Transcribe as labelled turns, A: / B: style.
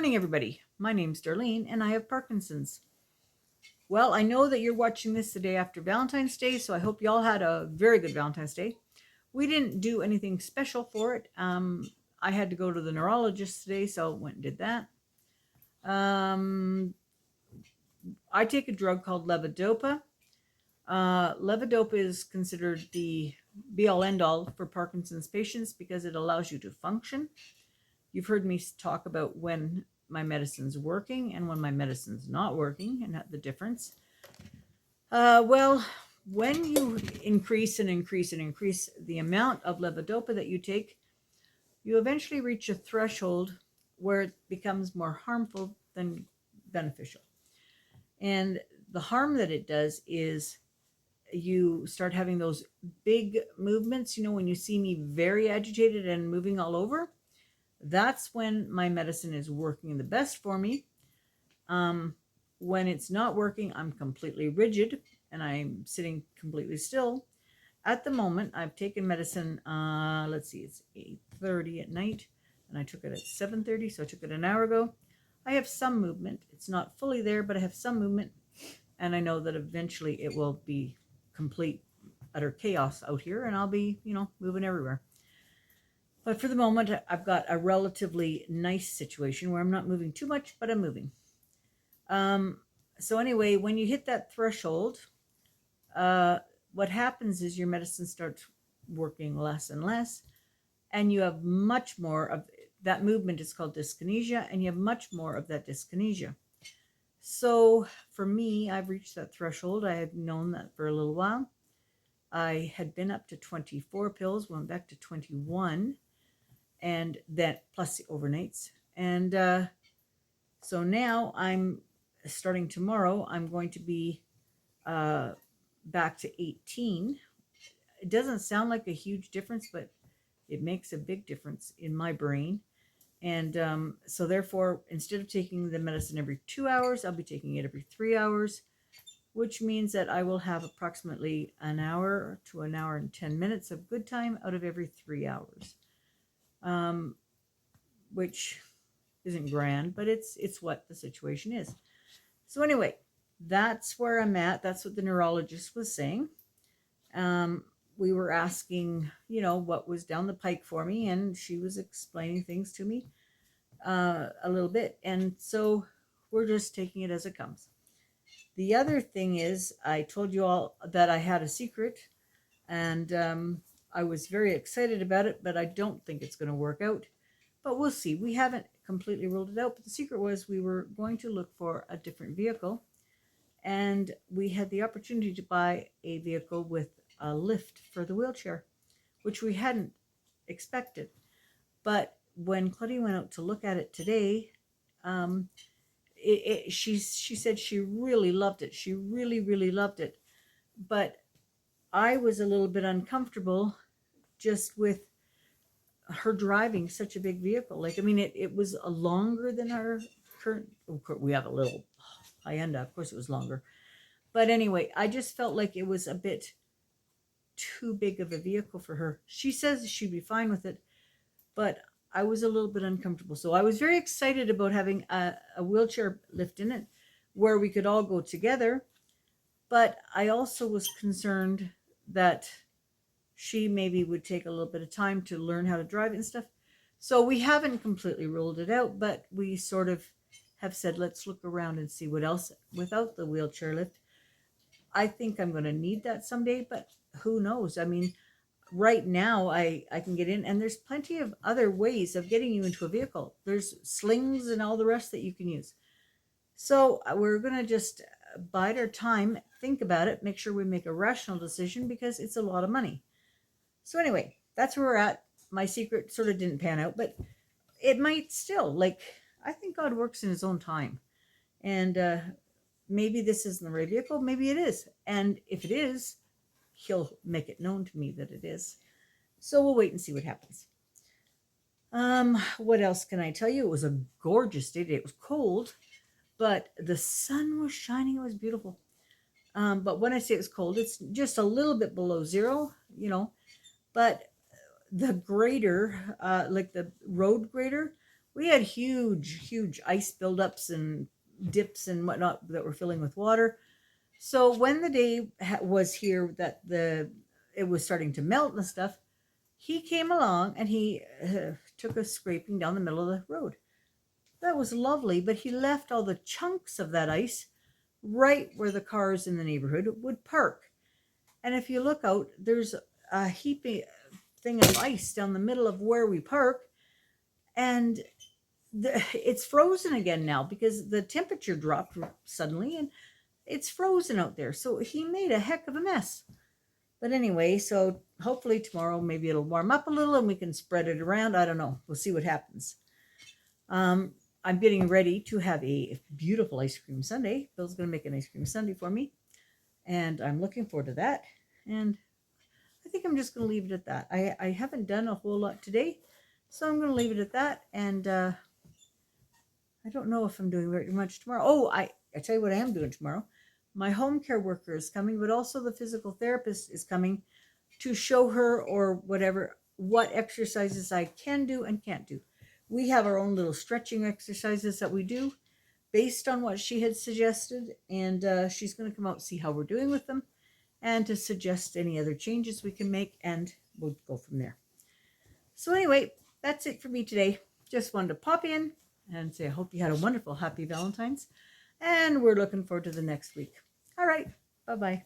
A: morning, everybody. My name's Darlene, and I have Parkinson's. Well, I know that you're watching this the day after Valentine's Day, so I hope you all had a very good Valentine's Day. We didn't do anything special for it. I had to go to the neurologist today, so went and did that. I take a drug called levodopa. Levodopa is considered the be-all end-all for Parkinson's patients because it allows you to function. You've heard me talk about when my medicine's working and when my medicine's not working and the difference. Well, when you increase and increase and increase the amount of levodopa that you take, you eventually reach a threshold where it becomes more harmful than beneficial. And the harm that it does is you start having those big movements. You know, when you see me very agitated and moving all over, that's when my medicine is working the best for me. When it's not working, I'm completely rigid and I'm sitting completely still. At the moment, I've taken medicine, let's see, it's 8:30 at night, and I took it at 7:30, so I took it an hour ago. I have some movement. It's not fully there, but I have some movement, and I know that eventually it will be complete, utter chaos out here, and I'll be, moving everywhere. But for the moment, I've got a relatively nice situation where I'm not moving too much, but I'm moving. So anyway, when you hit that threshold, what happens is your medicine starts working less and less, and you have much more of that movement. Is called dyskinesia, and you have much more of that dyskinesia. So for me, I've reached that threshold. I had known that for a little while. I had been up to 24 pills, went back to 21, and that plus the overnights. And so now I'm starting tomorrow. I'm going to be back to 18. It doesn't sound like a huge difference, but it makes a big difference in my brain. And so therefore, instead of taking the medicine every 2 hours, I'll be taking it every 3 hours, which means that I will have approximately an hour to an hour and 10 minutes of good time out of every 3 hours, which isn't grand, but it's what the situation is. So anyway, that's where I'm at. That's what the neurologist was saying. We were asking, what was down the pike for me, and she was explaining things to me a little bit. And so we're just taking it as it comes. The other thing is, I told you all that I had a secret, and I was very excited about it, but I don't think it's going to work out. But we'll see. We haven't completely ruled it out, but the secret was we were going to look for a different vehicle, and we had the opportunity to buy a vehicle with a lift for the wheelchair, which we hadn't expected. But when Claudia went out to look at it today, she said she really loved it. She really, really loved it. But I was a little bit uncomfortable just with her driving such a big vehicle. It was longer than our current. We have a little Hyundai, of course it was longer. But anyway, I just felt like it was a bit too big of a vehicle for her. She says she'd be fine with it, but I was a little bit uncomfortable. So I was very excited about having a wheelchair lift in it where we could all go together. But I also was concerned that she maybe would take a little bit of time to learn how to drive it and stuff. So we haven't completely ruled it out, but we sort of have said, let's look around and see what else without the wheelchair lift. I think I'm going to need that someday, but who knows? Right now I can get in, and there's plenty of other ways of getting you into a vehicle. There's slings and all the rest that you can use. So we're going to just bide our time, think about it, make sure we make a rational decision because it's a lot of money. So anyway, that's where we're at. My secret sort of didn't pan out, but it might still. I think God works in his own time. And maybe this isn't the right vehicle. Maybe it is. And if it is, he'll make it known to me that it is. So we'll wait and see what happens. What else can I tell you? It was a gorgeous day today. It was cold, but the sun was shining. It was beautiful. But when I say it was cold, it's just a little bit below zero, but the grader, like the road grader, We had huge ice buildups and dips and whatnot that were filling with water. So when the day was here that it was starting to melt and stuff, he came along and he took us scraping down the middle of the road. That was lovely, but he left all the chunks of that ice right where the cars in the neighborhood would park. And if you look out, there's a heaping thing of ice down the middle of where we park, and it's frozen again now because the temperature dropped suddenly and it's frozen out there. So he made a heck of a mess. But anyway, so hopefully tomorrow maybe it'll warm up a little and we can spread it around. I don't know. We'll see what happens. I'm getting ready to have a beautiful ice cream sundae. Bill's going to make an ice cream sundae for me, and I'm looking forward to that. And I think I'm just going to leave it at that. I haven't done a whole lot today, so I'm going to leave it at that. And I don't know if I'm doing very much tomorrow. Oh, I tell you what I am doing tomorrow. My home care worker is coming, but also the physical therapist is coming to show her or whatever what exercises I can do and can't do. We have our own little stretching exercises that we do based on what she had suggested, and she's going to come out and see how we're doing with them and to suggest any other changes we can make, and we'll go from there. So anyway, that's it for me today. Just wanted to pop in and say I hope you had a wonderful, happy Valentine's, and we're looking forward to the next week. All right, bye-bye.